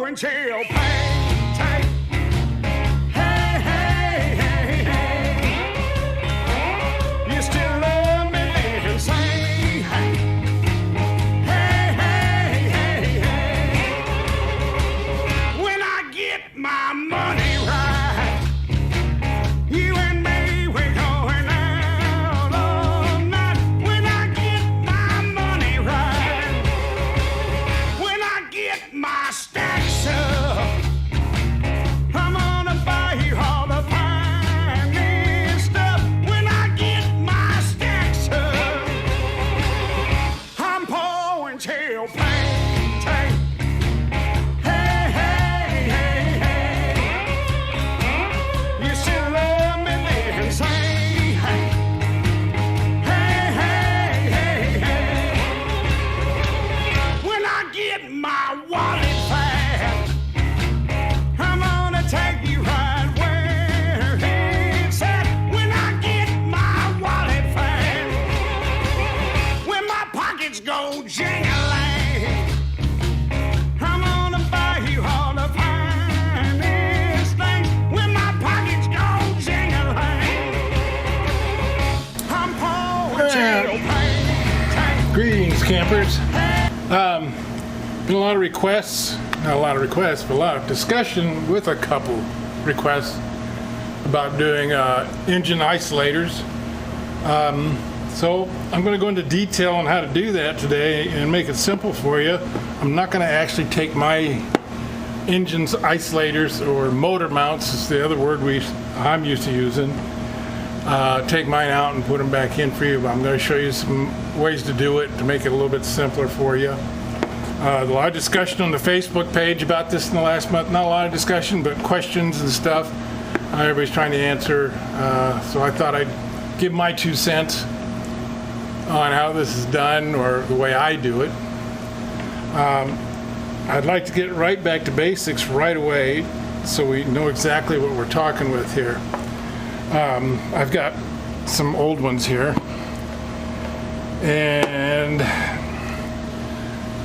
pouring champagne tank. Hey, hey, hey, hey. You still love me, then say, hey. Hey, hey, hey, hey. When I get my money right, you and me, we're going out all night. When I get my money right, when I get my stacks up, I'm gonna buy you all the finest stuff. When I get my stacks up, I'm pouring champagne tank. Hey, hey, hey, hey. You still love me, then say, hey. Hey, hey, hey, hey. When I get my wallet fat, I'm gonna take you right where it's at. When I get my wallet fat, when my pockets go jingling, I'm gonna buy you all the finest things. When my pockets go jingling, I'm pouring champagne tank. Greetings, campers. Been a lot of requests, not a lot of requests, but a lot of discussion with a couple requests about doing engine isolators. So I'm going to go into detail on how to do that today and make it simple for you. I'm not going to actually take my engine's isolators, or motor mounts is the other word I'm used to using, take mine out and put them back in for you, but I'm going to show you some ways to do it to make it a little bit simpler for you. A lot of discussion on the Facebook page about this in the last month. Not a lot of discussion, but questions and stuff. Everybody's trying to answer. So I thought I'd give my 2 cents on how this is done, or the way I do it. I'd like to get right back to basics right away so we know exactly what we're talking with here. I've got some old ones here. And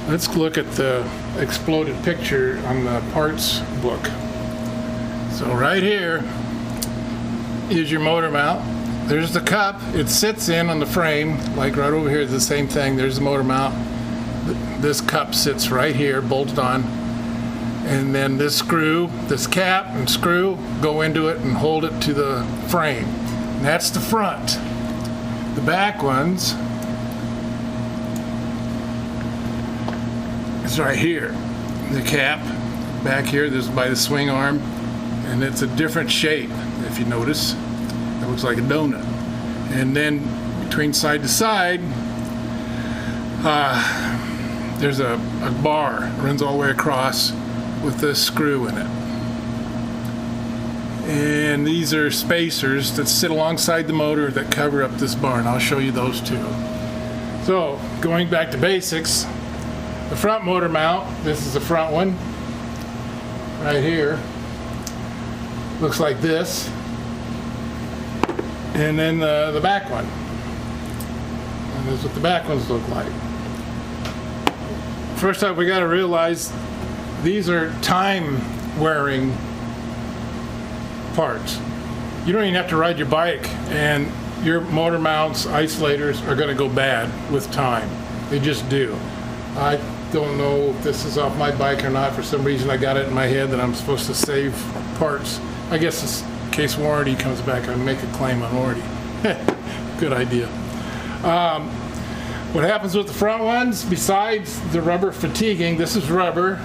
let's look at the exploded picture on the parts book. So right here is your motor mount. There's the cup. It sits in on the frame, like right over here is the same thing. There's the motor mount. This cup sits right here, bolted on. And then this screw, this cap and screw go into it and hold it to the frame. And that's the front. The back ones is right here. The cap back here, this is by the swing arm, and it's a different shape, if you notice. It looks like a donut. And then between side to side, there's a bar that runs all the way across with this screw in it. And these are spacers that sit alongside the motor that cover up this bar, and I'll show you those too. So, going back to basics, the front motor mount, this is the front one, right here. Looks like this. And then the back one. And this is what the back ones look like. First up, we got to realize these are time-wearing parts. You don't even have to ride your bike, and your motor mounts, isolators are going to go bad with time. They just do. I don't know if this is off my bike or not. For some reason, I got it in my head that I'm supposed to save parts. I guess it's in case warranty comes back, I make a claim on warranty. Good idea. What happens with the front ones, besides the rubber fatiguing, this is rubber.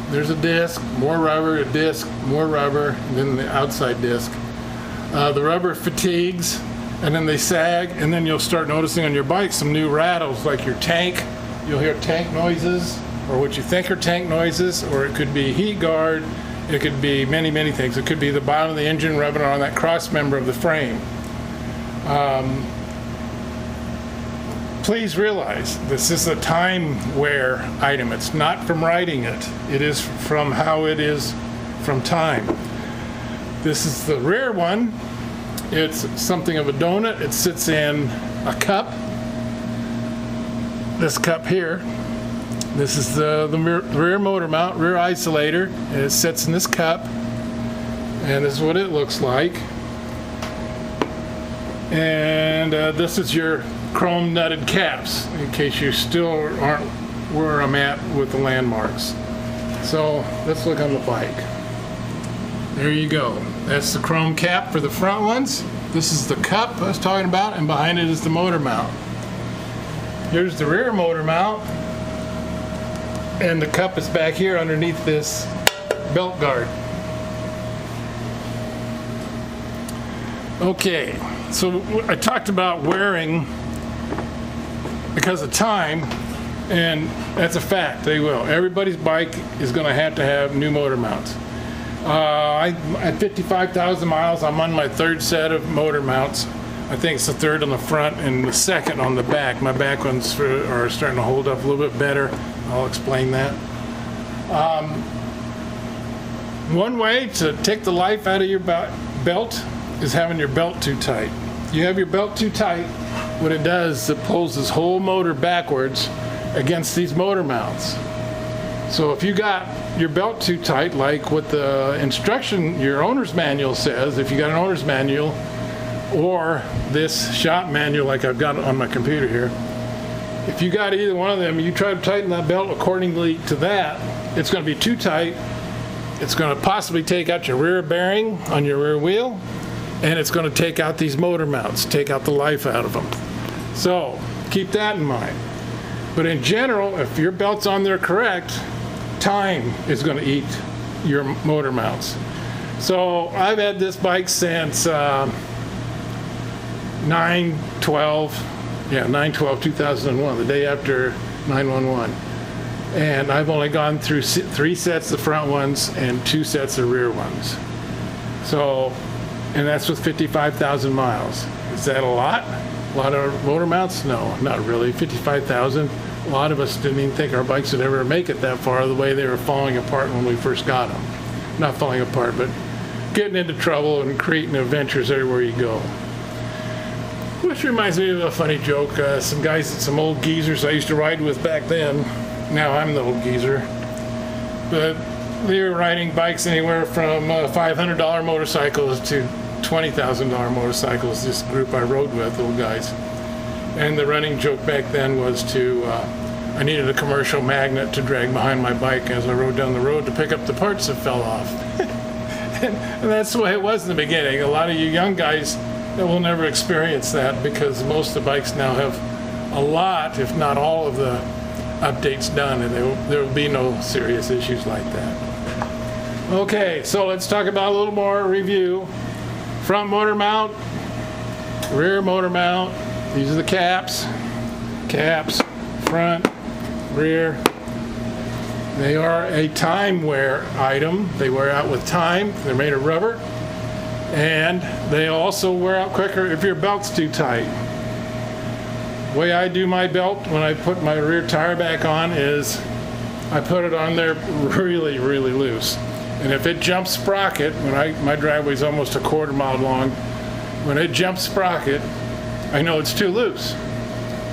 There's a disc, more rubber, a disc, more rubber, and then the outside disc. The rubber fatigues, and then they sag, and then you'll start noticing on your bike some new rattles, like your tank. You'll hear tank noises, or what you think are tank noises, or it could be heat guard. It could be many, many things. It could be the bottom of the engine rubbing on that cross member of the frame. Please realize this is a time wear item. It's not from riding it. It is from how it is from time. This is the rear one. It's something of a donut. It sits in a cup. This cup here. This is the rear motor mount, rear isolator, and it sits in this cup, and this is what it looks like. And this is your chrome nutted caps, in case you still aren't where I'm at with the landmarks. So let's look on the bike. There you go. That's the chrome cap for the front ones. This is the cup I was talking about, and behind it is the motor mount. Here's the rear motor mount, and the cup is back here underneath this belt guard. Okay, so I talked about wearing because of time, and that's a fact, they will. Everybody's bike is going to have new motor mounts. At 55,000 miles, I'm on my third set of motor mounts. I think it's the third on the front and the second on the back. My back ones are starting to hold up a little bit better. I'll explain that. One way to take the life out of your belt is having your belt too tight. You have your belt too tight, what it does is it pulls this whole motor backwards against these motor mounts. So if you got your belt too tight, like what the instruction, your owner's manual says, if you got an owner's manual or this shop manual like I've got on my computer here, if you got either one of them, you try to tighten that belt accordingly to that, it's going to be too tight. It's going to possibly take out your rear bearing on your rear wheel, and it's going to take out these motor mounts, take out the life out of them. So keep that in mind. But in general, if your belt's on there correct, time is going to eat your motor mounts. So I've had this bike since 9/12/2001, the day after 9/11. And I've only gone through 3 sets of front ones and 2 sets of rear ones. So, and that's with 55,000 miles. Is that a lot? A lot of motor mounts? No, not really. 55,000. A lot of us didn't even think our bikes would ever make it that far, the way they were falling apart when we first got them. Not falling apart, but getting into trouble and creating adventures everywhere you go. Which reminds me of a funny joke. Some guys, some old geezers I used to ride with back then. Now I'm the old geezer. But they were riding bikes anywhere from $500 motorcycles to $20,000 motorcycles, this group I rode with, old guys. And the running joke back then was I needed a commercial magnet to drag behind my bike as I rode down the road to pick up the parts that fell off. And that's the way it was in the beginning. A lot of you young guys that will never experience that, because most of the bikes now have a lot, if not all of the updates done, and there will be no serious issues like that. Okay, so let's talk about a little more review. Front motor mount, rear motor mount. These are the caps, front, rear. They are a time wear item. They wear out with time. They're made of rubber. And they also wear out quicker if your belt's too tight. The way I do my belt when I put my rear tire back on is I put it on there really, really loose. And if it jumps sprocket, my driveway's almost a quarter mile long, when it jumps sprocket, I know it's too loose.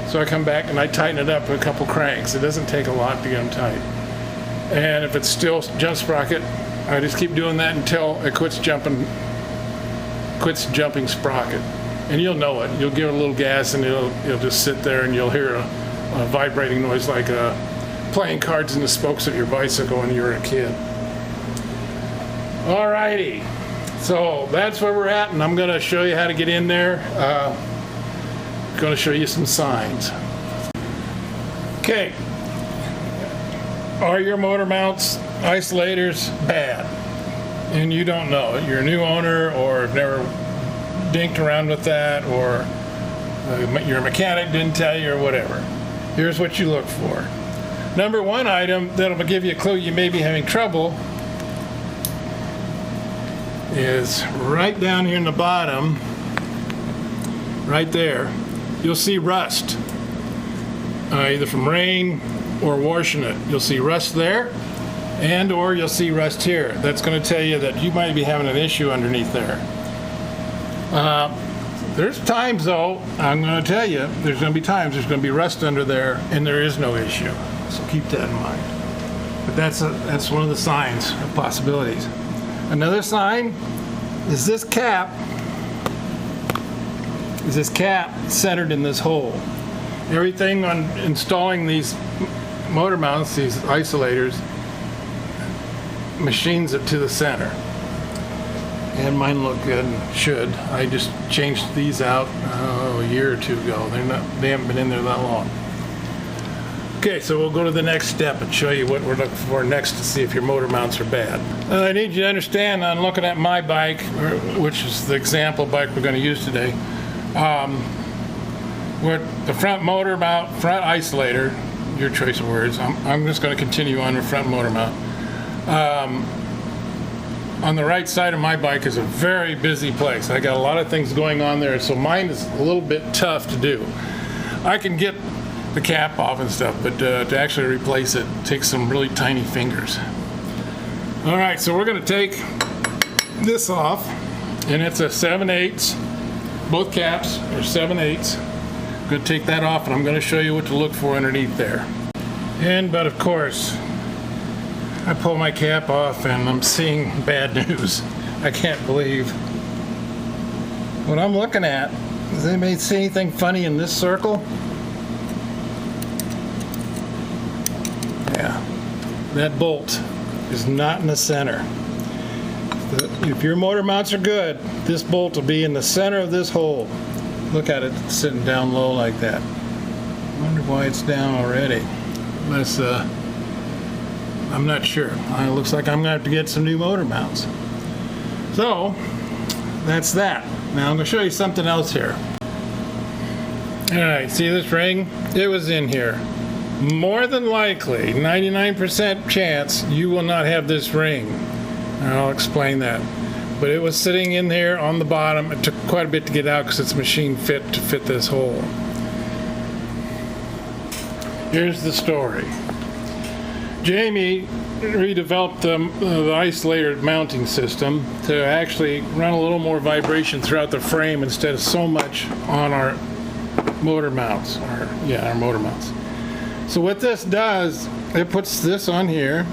So I come back and I tighten it up with a couple cranks. It doesn't take a lot to get them tight. And if it's still jump sprocket, I just keep doing that until it quits jumping sprocket. And you'll know it. You'll give it a little gas and it'll just sit there, and you'll hear a vibrating noise like playing cards in the spokes of your bicycle when you were a kid. Alrighty, so that's where we're at, and I'm going to show you how to get in there. Going to show you some signs. Okay, are your motor mounts, isolators bad? And you don't know it. You're a new owner, or have never dinked around with that, or your mechanic didn't tell you, or whatever. Here's what you look for. Number one item that'll give you a clue you may be having trouble is right down here in the bottom, right there. You'll see rust, either from rain or washing it. You'll see rust there, and or you'll see rust here. That's going to tell you that you might be having an issue underneath there. There's times, though, I'm going to tell you, there's going to be times there's going to be rust under there and there is no issue. So keep that in mind. But that's one of the signs of possibilities. Another sign is this cap. Is this cap centered in this hole? Everything on installing these motor mounts, these isolators, machines it to the center. And mine look good and should. I just changed these out a year or two ago. They haven't been in there that long. Okay, so we'll go to the next step and show you what we're looking for next to see if your motor mounts are bad. I need you to understand, on looking at my bike, which is the example bike we're going to use today, with the front motor mount, front isolator, your choice of words. I'm just going to continue on the front motor mount. On the right side of my bike is a very busy place. I got a lot of things going on there, so mine is a little bit tough to do. I can get the cap off and stuff, but to actually replace it takes some really tiny fingers. All right, so we're going to take this off, and it's a 7/8. Both caps are 7/8. I'm going to take that off, and I'm going to show you what to look for underneath there. But of course, I pull my cap off and I'm seeing bad news. I can't believe what I'm looking at. Does anybody see anything funny in this circle? Yeah, that bolt is not in the center. If your motor mounts are good, this bolt will be in the center of this hole. Look at it sitting down low like that. I wonder why it's down already. I'm not sure. It looks like I'm going to have to get some new motor mounts. So, that's that. Now I'm going to show you something else here. Alright, see this ring? It was in here. More than likely, 99% chance, you will not have this ring. And I'll explain that. But it was sitting in there on the bottom. It took quite a bit to get out because it's machine fit to fit this hole. Here's the story. Jamie redeveloped the isolator mounting system to actually run a little more vibration throughout the frame instead of so much on our motor mounts. Our motor mounts. So what this does, it puts this on here,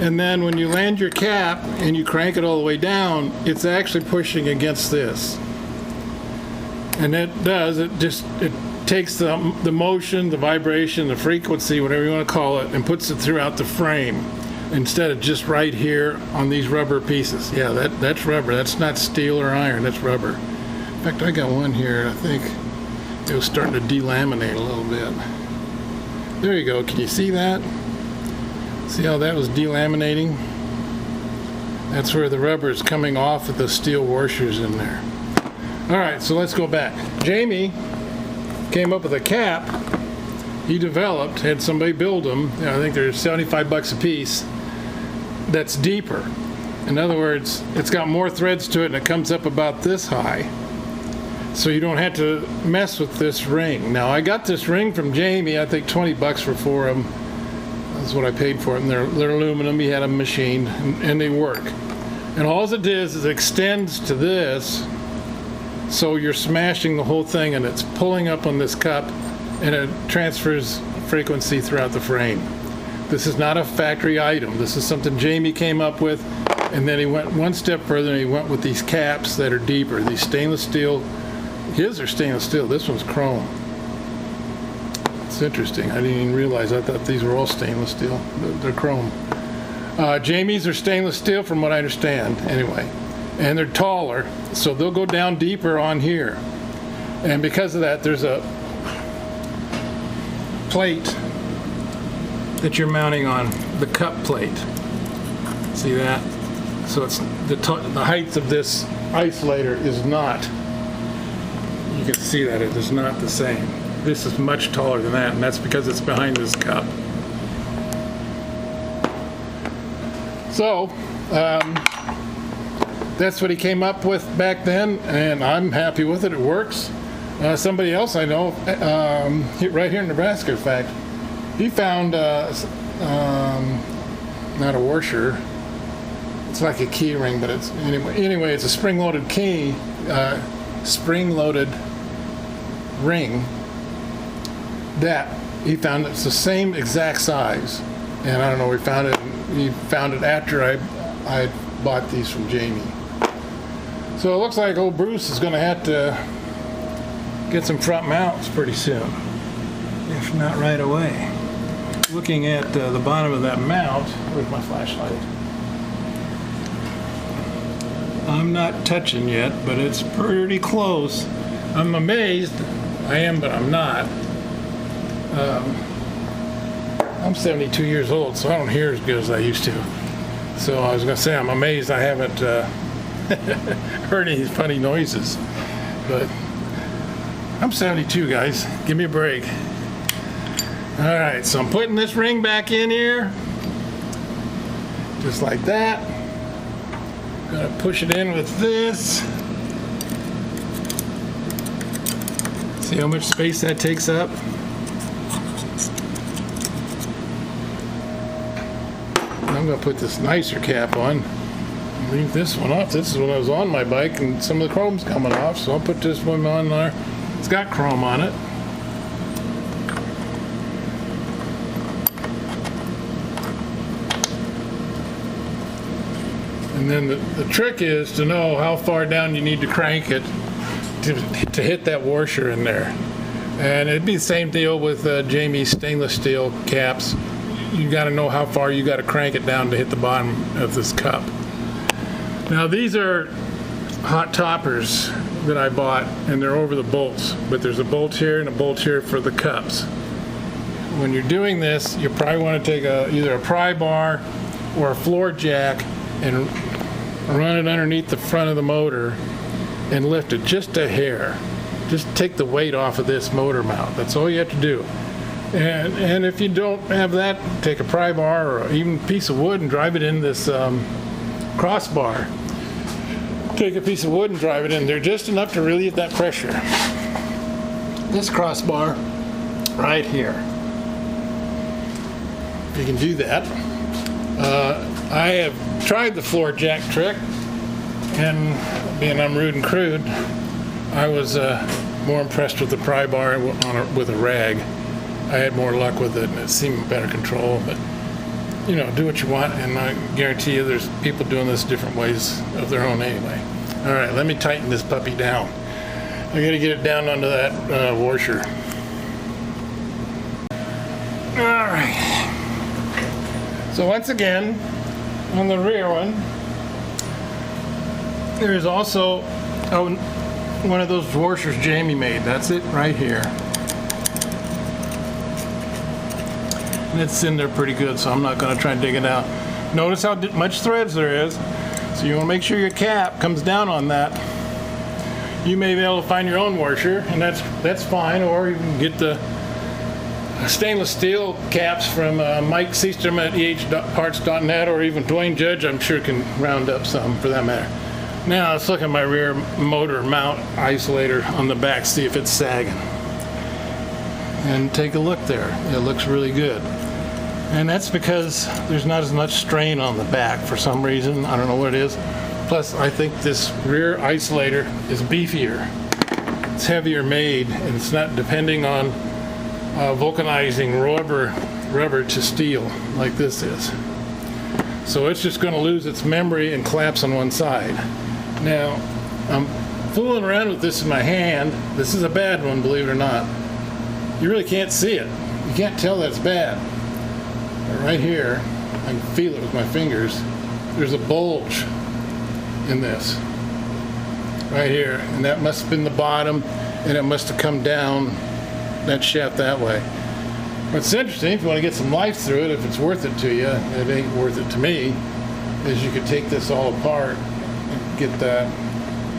and then when you land your cap and you crank it all the way down, it's actually pushing against this. And it takes the motion, the vibration, the frequency, whatever you want to call it, and puts it throughout the frame instead of just right here on these rubber pieces. Yeah, that's rubber. That's not steel or iron. That's rubber. In fact, I got one here. I think it was starting to delaminate a little bit. There you go. Can you see that? See how that was delaminating? That's where the rubber is coming off with the steel washers in there. All right, so let's go back. Jamie came up with a cap he developed, had somebody build them. I think they're $75 a piece. That's deeper. In other words, it's got more threads to it and it comes up about this high. So you don't have to mess with this ring. Now I got this ring from Jamie, I think $20 for 4 of them. That's what I paid for them. They're aluminum, he had a machine, and they work. And all it is it extends to this, so you're smashing the whole thing and it's pulling up on this cup and it transfers frequency throughout the frame. This is not a factory item. This is something Jamie came up with, and then he went one step further and he went with these caps that are deeper. These stainless steel. His are stainless steel. This one's chrome. It's interesting. I didn't even realize. I thought these were all stainless steel. They're chrome. Jamie's are stainless steel from what I understand, anyway. And they're taller, so they'll go down deeper on here. And because of that, there's a plate that you're mounting on, the cup plate. See that? So it's the height of this isolator is not, you can see that it is not the same. This is much taller than that, and that's because it's behind this cup. So, that's what he came up with back then, and I'm happy with it. It works. Somebody else I know, right here in Nebraska, in fact, he found not a washer. It's like a key ring, but it's anyway. It's a spring-loaded key, spring-loaded ring that he found it's the same exact size. And I don't know, he found it after I bought these from Jamie. So it looks like old Bruce is gonna have to get some front mounts pretty soon, if not right away. Looking at the bottom of that mount, where's my flashlight? I'm not touching yet, but it's pretty close. I'm amazed. I am, but I'm not. I'm 72 years old, so I don't hear as good as I used to. So I was going to say, I'm amazed I haven't heard any funny noises. But I'm 72, guys. Give me a break. All right, so I'm putting this ring back in here. Just like that. Gonna push it in with this. See how much space that takes up? I'm gonna put this nicer cap on. Leave this one off. This is when I was on my bike and some of the chrome's coming off, so I'll put this one on there. It's got chrome on it. And then the trick is to know how far down you need to crank it to hit that washer in there. And it'd be the same deal with Jamie's stainless steel caps. You got to know how far you got to crank it down to hit the bottom of this cup. Now these are hot toppers that I bought, and they're over the bolts. But there's a bolt here and a bolt here for the cups. When you're doing this, you probably want to take either a pry bar or a floor jack and run it underneath the front of the motor and lift it just a hair. Just take the weight off of this motor mount. That's all you have to do. And if you don't have that, take a pry bar or even a piece of wood and drive it in this crossbar. Take a piece of wood and drive it in there just enough to relieve that pressure. This crossbar right here. If you can do that. I have tried the floor jack trick, and being I'm rude and crude, I was more impressed with the pry bar with a rag. I had more luck with it, and it seemed better control, but you know, do what you want, and I guarantee you there's people doing this different ways of their own anyway. All right, let me tighten this puppy down. I gotta get it down onto that washer. All right. So once again, on the rear one, there is also one of those washers Jamie made. That's it right here. And it's in there pretty good, so I'm not going to try and dig it out. Notice how much threads there is. So you want to make sure your cap comes down on that. You may be able to find your own washer, and that's fine, or you can get the stainless steel caps from Mike Seastrom at ehparts.net, or even Dwayne Judge, I'm sure, can round up some for that matter. Now let's look at my rear motor mount isolator on the back, see if it's sagging. And take a look there. It looks really good. And that's because there's not as much strain on the back for some reason. I don't know what it is. Plus, I think this rear isolator is beefier. It's heavier made, and it's not depending on vulcanizing rubber to steel like this is. So it's just going to lose its memory and collapse on one side. Now, I'm fooling around with this in my hand. This is a bad one, believe it or not. You really can't see it. You can't tell that it's bad. But right here, I can feel it with my fingers. There's a bulge in this. Right here. And that must have been the bottom, and it must have come down that shaft that way. What's interesting, if you want to get some life through it, if it's worth it to you, it ain't worth it to me, is you could take this all apart and get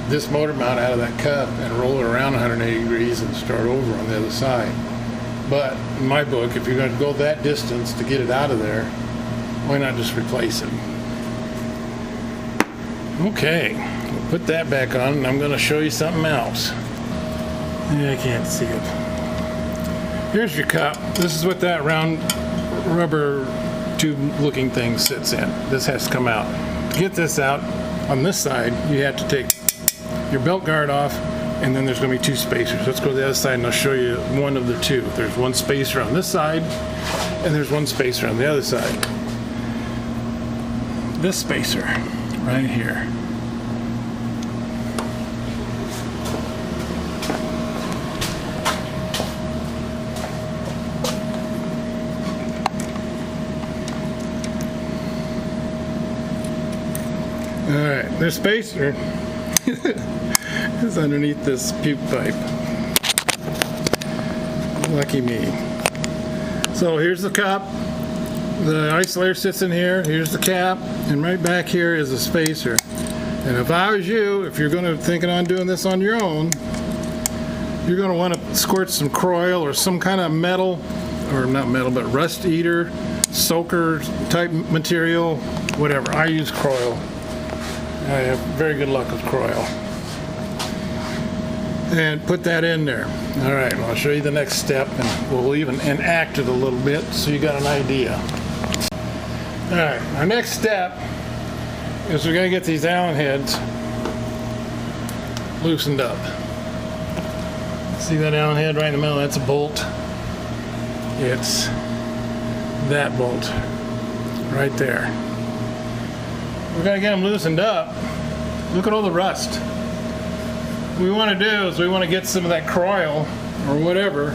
this motor mount out of that cup and roll it around 180 degrees and start over on the other side. But in my book, if you're going to go that distance to get it out of there, why not just replace it? Okay, we'll put that back on, and I'm going to show you something else. I can't see it. Here's your cup. This is what that round rubber tube looking thing sits in. This has to come out. To get this out, on this side, you have to take your belt guard off and then there's going to be 2 spacers. Let's go to the other side and I'll show you one of the 2. There's 1 spacer on this side and there's 1 spacer on the other side. This spacer right here. Alright, this spacer is underneath this puke pipe. Lucky me. So here's the cup. The isolator sits in here. Here's the cap. And right back here is a spacer. And if I was you, if you're going to thinking on doing this on your own, you're going to want to squirt some Croil or some kind of metal, or not metal, but rust eater, soaker type material, whatever. I use Croil. I have very good luck with Croil. And put that in there. All right, well, I'll show you the next step, and we'll even enact it a little bit so you got an idea. All right, our next step is we're going to get these Allen heads loosened up. See that Allen head right in the middle? That's a bolt. It's that bolt right there. We're going to get them loosened up. Look at all the rust. What we want to do is we want to get some of that Croil or whatever.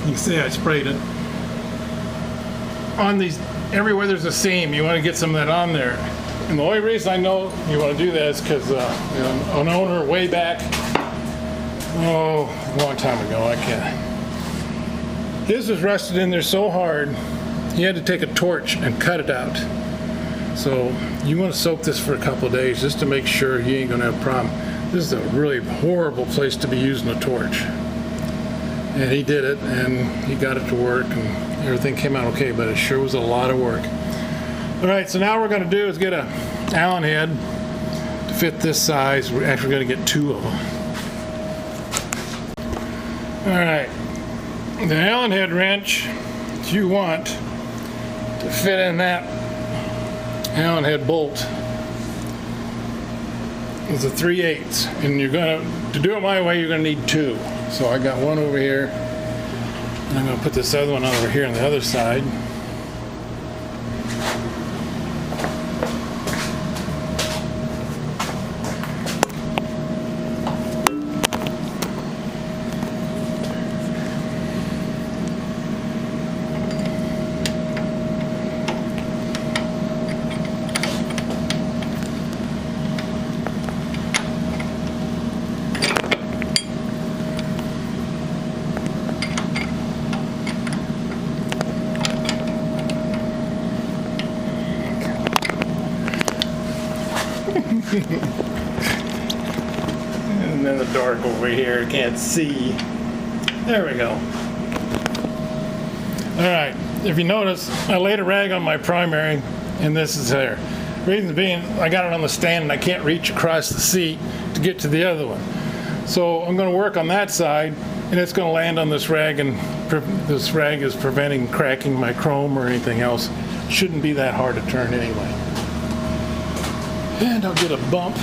You can see I sprayed it on these. Everywhere there's a seam, you want to get some of that on there. And the only reason I know you want to do that is because an owner way back, a long time ago, I can't. His was rusted in there so hard, he had to take a torch and cut it out. So you want to soak this for a couple of days just to make sure you ain't going to have a problem. This is a really horrible place to be using a torch. And he did it, and he got it to work, and everything came out okay, but it sure was a lot of work. All right, so now what we're going to do is get a Allen head to fit this size. We're actually going to get 2 of them. All right, the Allen head wrench that you want to fit in that Allen head bolt is a 3/8, and you're going to do it my way, you're going to need 2. So I got one over here, and I'm going to put this other one over here on the other side. And then the dark over here, can't see. There we go. Alright, if you notice, I laid a rag on my primary, and this is there. Reason being, I got it on the stand and I can't reach across the seat to get to the other one. So I'm going to work on that side, and it's going to land on this rag, and this rag is preventing cracking my chrome or anything else. Shouldn't be that hard to turn anyway. And I'll get a bump.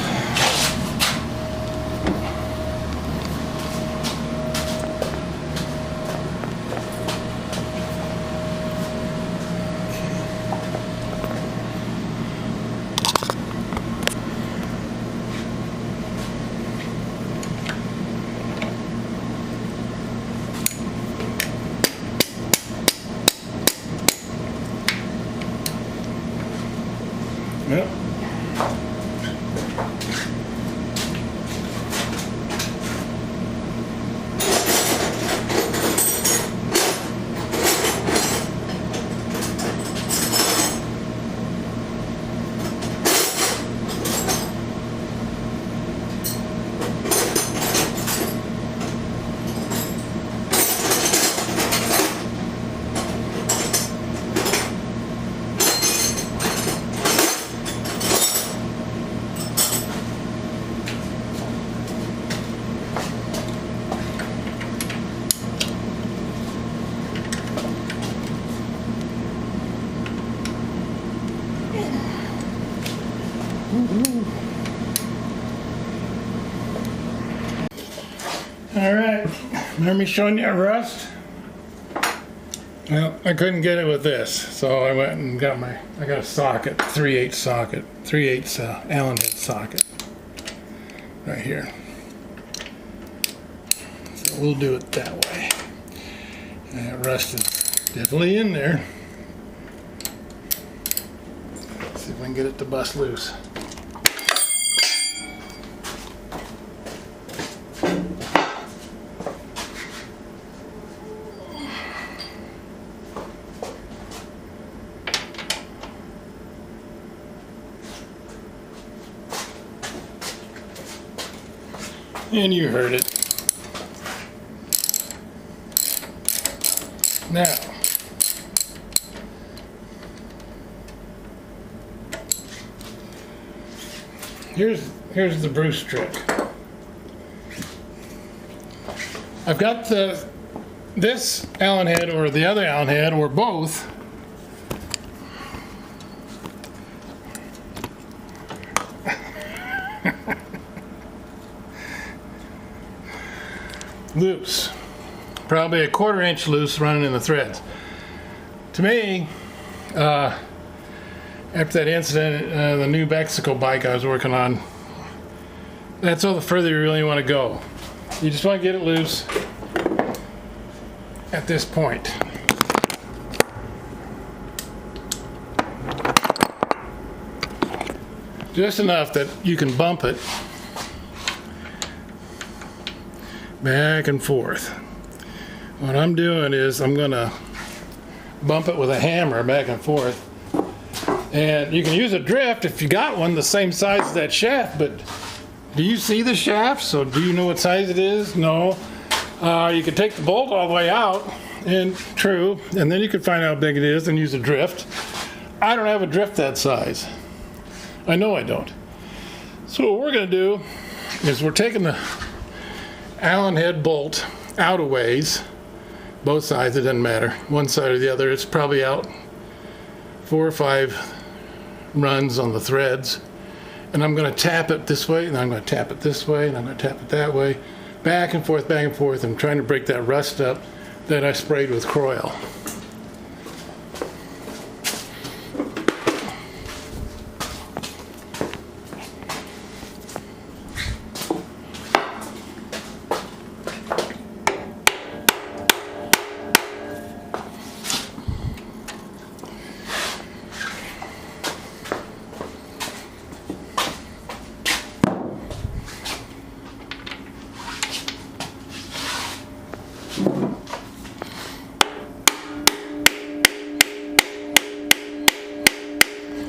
Yep. Remember me showing you a rust? Well, I couldn't get it with this, so I went and got I got a socket, 3/8 socket, 3/8 Allen head socket, right here. So we'll do it that way. And that rust is definitely in there. Let's see if I can get it to bust loose. And you heard it. Now, here's the Bruce trick. I've got this Allen head or the other Allen head or both loose, probably a 1/4 inch loose running in the threads. To me, after that incident, the New Mexico bike I was working on, that's all the further you really want to go. You just want to get it loose at this point. Just enough that you can bump it back and forth. What I'm doing is I'm going to bump it with a hammer back and forth. And you can use a drift if you got one the same size as that shaft, but do you see the shaft? So do you know what size it is? No. You could take the bolt all the way out, and true, and then you could find out how big it is and use a drift. I don't have a drift that size. I know I don't. So what we're going to do is we're taking the Allen head bolt out a ways, both sides, it doesn't matter, one side or the other. It's probably out 4 or 5 runs on the threads, and I'm going to tap it this way, and I'm going to tap it this way, and I'm going to tap it that way, back and forth, back and forth. I'm trying to break that rust up that I sprayed with Croil.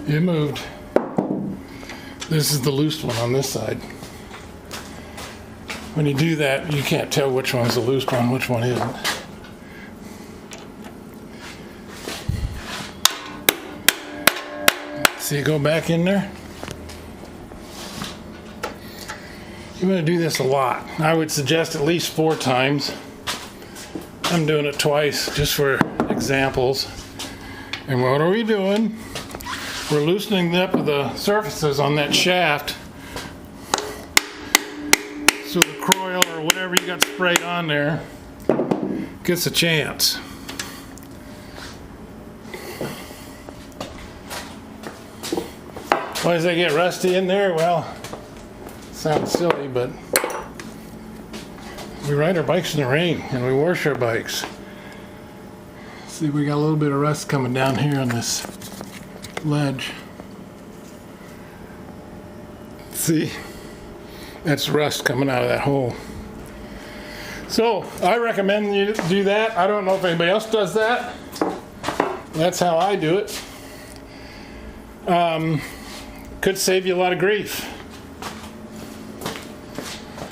It moved. This is the loose one on this side. When you do that, you can't tell which one's the loose one, which one isn't. See it go back in there? You're going to do this a lot. I would suggest at least 4 times. I'm doing it twice just for examples. And what are we doing? We're loosening up the surfaces on that shaft so the Croil or whatever you got sprayed on there gets a chance. Why does they get rusty in there? Well, it sounds silly, but we ride our bikes in the rain and we wash our bikes. See, we got a little bit of rust coming down here on this ledge. See, that's rust coming out of that hole. So I recommend you do that. I don't know if anybody else does that. That's how I do it. Could save you a lot of grief.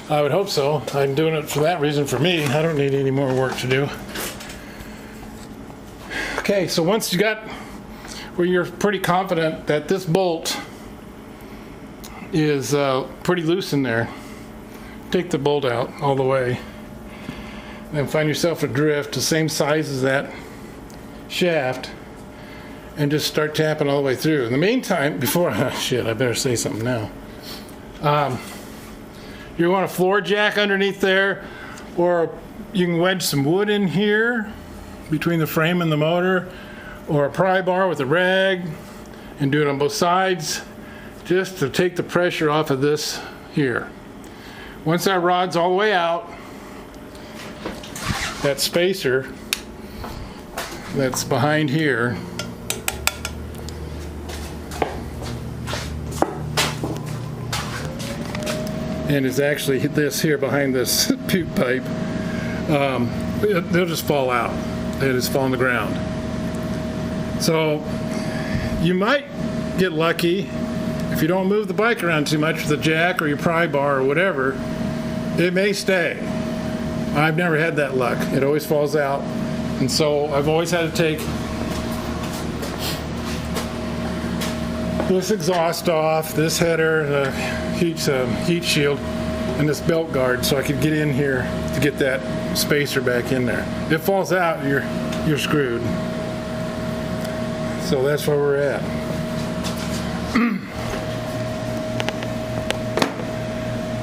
I would hope so. I'm doing it for that reason for me. I don't need any more work to do. Okay, so once you got where you're pretty confident that this bolt is pretty loose in there, take the bolt out all the way, then find yourself a drift the same size as that shaft, and just start tapping all the way through. In the meantime, before shit, I better say something now. You want a floor jack underneath there, or You can wedge some wood in here between the frame and the motor, or a pry bar with a rag, and do it on both sides just to take the pressure off of this here. Once that rod's all the way out, that spacer that's behind here and is actually this here behind this puke pipe, they'll just fall out. They just fall on the ground. So you might get lucky if you don't move the bike around too much with the jack or your pry bar or whatever. It may stay. I've never had that luck. It always falls out. And so I've always had to take this exhaust off, this header, the heat shield, and this belt guard so I could get in here to get that spacer back in there. If it falls out, you're screwed. So that's where we're at.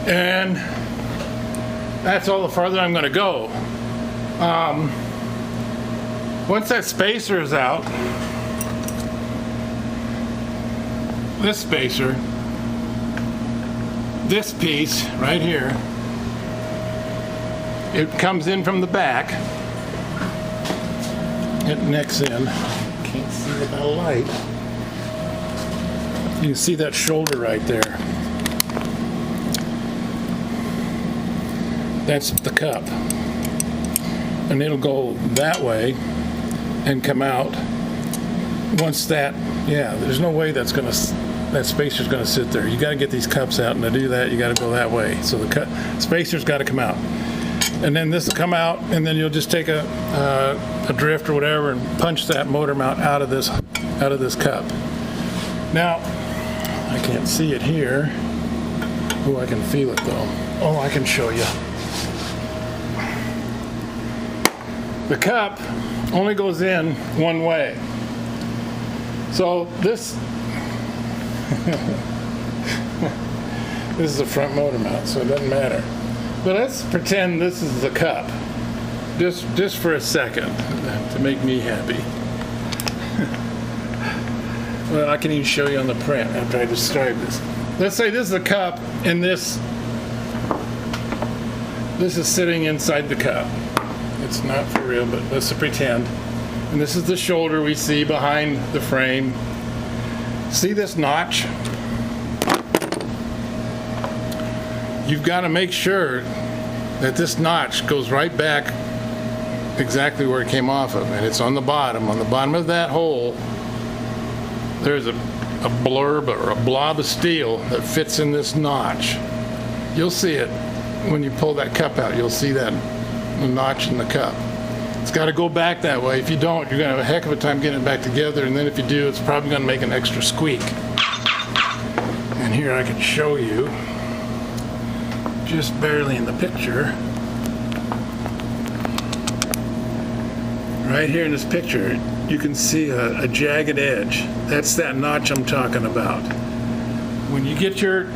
And that's all the farther I'm going to go. Once that spacer is out, this spacer, this piece right here, it comes in from the back. It necks in. Can't see without a light. You can see that shoulder right there. That's the cup. And it'll go that way and come out. Once that, there's no way that spacer's gonna sit there. You gotta get these cups out, and to do that, you gotta go that way. So the spacer's gotta come out. And then this will come out, and then you'll just take a drift or whatever and punch that motor mount out of this cup. Now, I can't see it here. Oh, I can feel it though. Oh, I can show you. The cup only goes in one way. So this this is a front motor mount, so it doesn't matter. But let's pretend this is the cup, just for a second, to make me happy. Well, I can even show you on the print after I describe this. Let's say this is a cup, and this is sitting inside the cup. It's not for real, but let's pretend. And this is the shoulder we see behind the frame. See this notch? You've got to make sure that this notch goes right back exactly where it came off of, and it's on the bottom. On the bottom of that hole, there's a blurb or a blob of steel that fits in this notch. You'll see it when you pull that cup out. You'll see that notch in the cup. It's got to go back that way. If you don't, you're going to have a heck of a time getting it back together, and then if you do, it's probably going to make an extra squeak. And here I can show you, just barely in the picture, right here in this picture, you can see a jagged edge. That's that notch I'm talking about. When you get your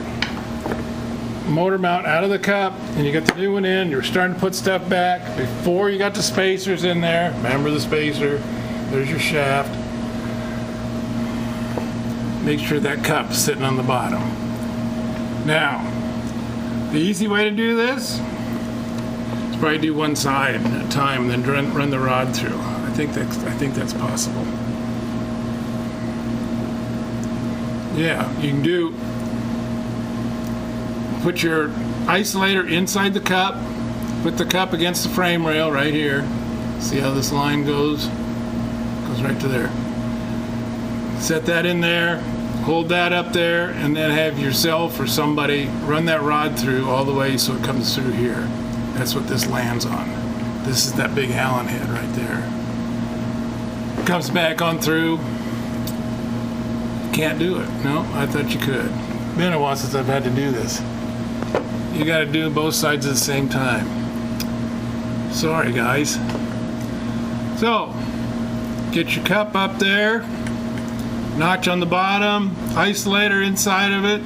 motor mount out of the cup and you got the new one in, you're starting to put stuff back before you got the spacers in there. Remember the spacer, there's your shaft. Make sure that cup's sitting on the bottom. Now, the easy way to do this is probably do one side at a time and then run the rod through. I think that's possible. Yeah, you can put your isolator inside the cup, put the cup against the frame rail right here. See how this line goes? Goes right to there. Set that in there, hold that up there, and then have yourself or somebody run that rod through all the way so it comes through here. That's what this lands on. This is that big Allen head right there. Comes back on through. Can't do it. No, I thought you could. Been a while since I've had to do this. You got to do both sides at the same time. Sorry, guys. So, get your cup up there, notch on the bottom, isolator inside of it.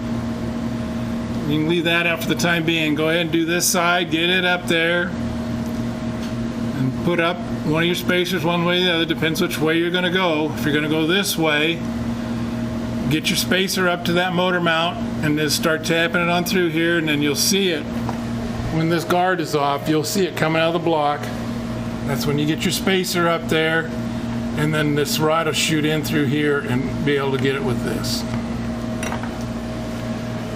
You can leave that out for the time being. Go ahead and do this side, get it up there. put up one of your spacers one way or the other, depends which way you're going to go. If you're going to go this way, get your spacer up to that motor mount and then start tapping it on through here, and then you'll see it when this guard is off. You'll see it coming out of the block. That's when you get your spacer up there, and then this rod will shoot in through here and be able to get it with this.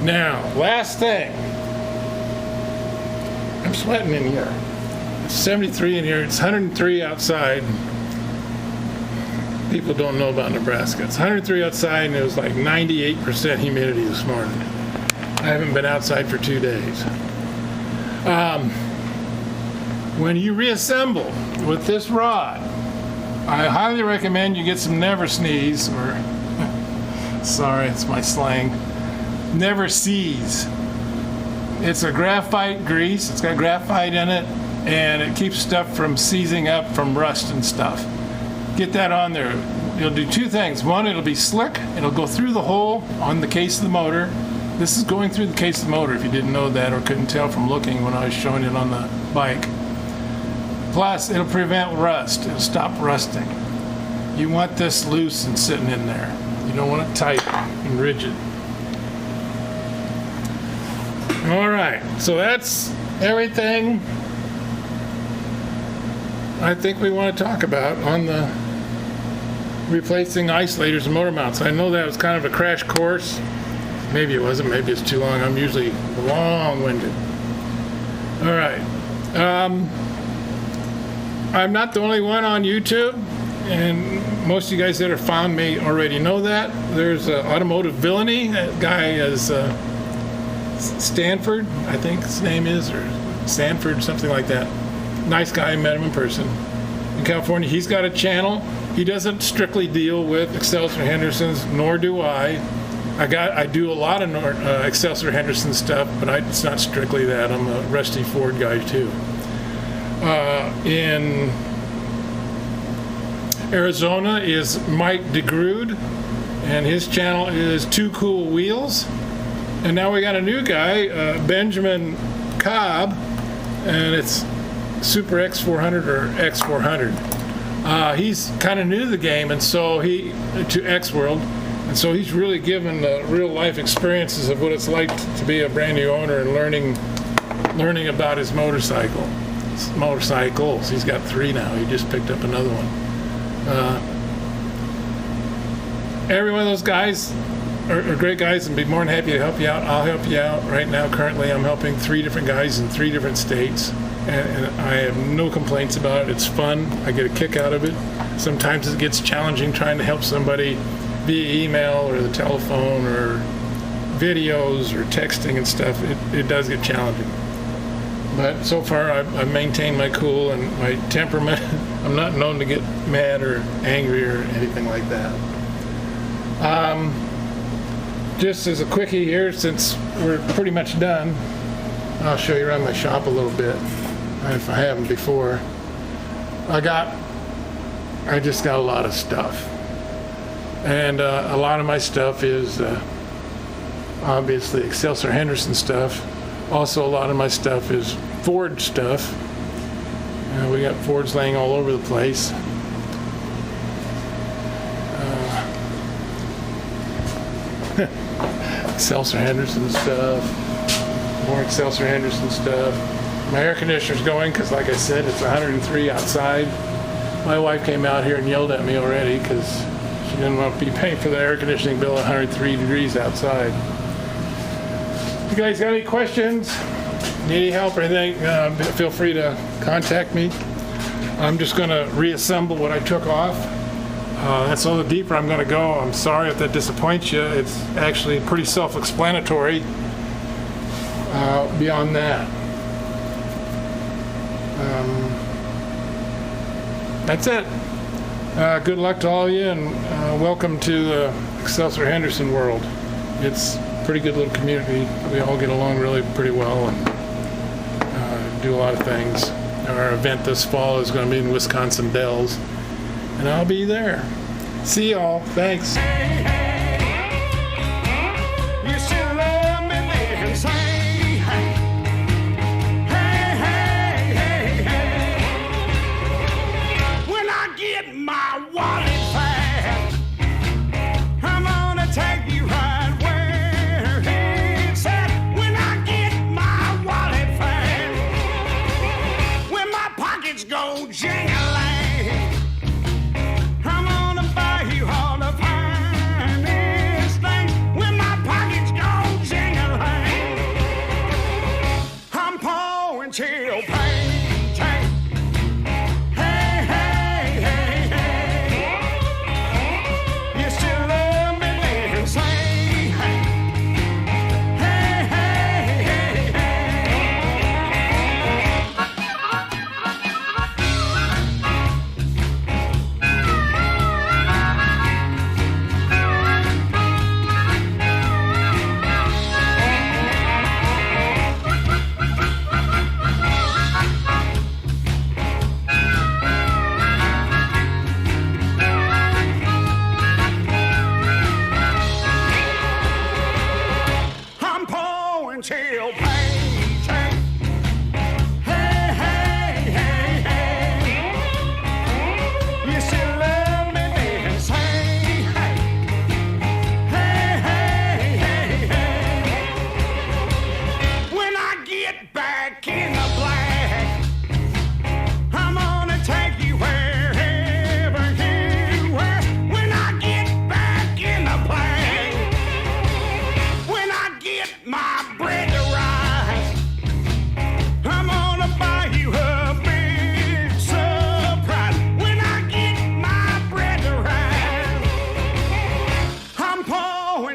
Now, last thing. I'm sweating in here. It's 73 in here. It's 103 outside. People don't know about Nebraska. It's 103 outside, and it was like 98% humidity this morning. I haven't been outside for 2 days. When you reassemble with this rod, I highly recommend you get some Never Sneeze, or sorry, it's my slang. Never Seize. It's a graphite grease. It's got graphite in it, and it keeps stuff from seizing up from rust and stuff. Get that on there. It'll do two things. One, it'll be slick. It'll go through the hole on the case of the motor. This is going through the case of the motor, if you didn't know that or couldn't tell from looking when I was showing it on the bike. Plus, it'll prevent rust. It'll stop rusting. You want this loose and sitting in there. You don't want it tight and rigid. All right, so that's everything I think we want to talk about on the replacing isolators and motor mounts. I know that was kind of a crash course. Maybe it wasn't, maybe it's too long. I'm usually long-winded. All right. I'm not the only one on YouTube, and most of you guys that have found me already know that. There's Automotive Villainy. That guy is Stanford, I think his name is, or Sanford, something like that. Nice guy, met him in person in California. He's got a channel. He doesn't strictly deal with Excelsior Hendersons, nor do I. I do a lot of Excelsior Henderson stuff, but it's not strictly that. I'm a Rusty Ford guy too. In Arizona is Mike DeGrude, and his channel is Two Cool Wheels. And now we got a new guy, Benjamin Cobb, and it's Super X400 or X400. He's kind of new to the game, and so to X World, and so he's really given real life experiences of what it's like to be a brand new owner and learning about his motorcycles. He's got 3 now. He just picked up another one. Every one of those guys are great guys and be more than happy to help you out. I'll help you out. Right now, currently, I'm helping 3 different guys in 3 different states, and I have no complaints about it. It's fun. I get a kick out of it. Sometimes it gets challenging trying to help somebody via email or the telephone or videos or texting and stuff. It does get challenging. But so far, I've maintained my cool and my temperament. I'm not known to get mad or angry or anything like that. Just as a quickie here, since we're pretty much done, I'll show you around my shop a little bit, if I haven't before. I just got a lot of stuff. And a lot of my stuff is obviously Excelsior Henderson stuff. Also, a lot of my stuff is Ford stuff. We got Fords laying all over the place. Excelsior Henderson stuff, more Excelsior Henderson stuff. My air conditioner's going because, like I said, it's 103 outside. My wife came out here and yelled at me already because she didn't want to be paying for the air conditioning bill at 103 degrees outside. If you guys got any questions, need any help or anything, feel free to contact me. I'm just going to reassemble what I took off. That's a little deeper I'm going to go. I'm sorry if that disappoints you. It's actually pretty self-explanatory beyond that. That's it. Good luck to all of you, and welcome to the Excelsior Henderson world. It's a pretty good little community. We all get along really pretty well and do a lot of things. Our event this fall is going to be in Wisconsin Dells, and I'll be there. See y'all. Thanks. You still love me, then say, hey, hey, hey, hey.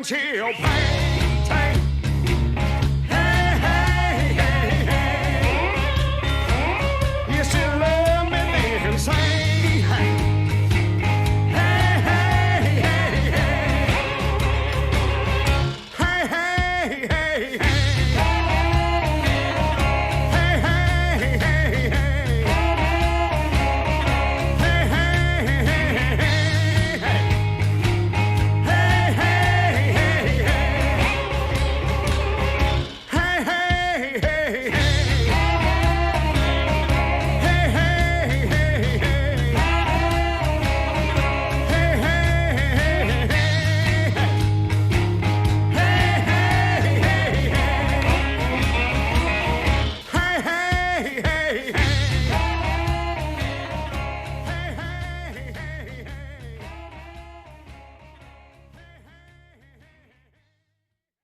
windshield pane.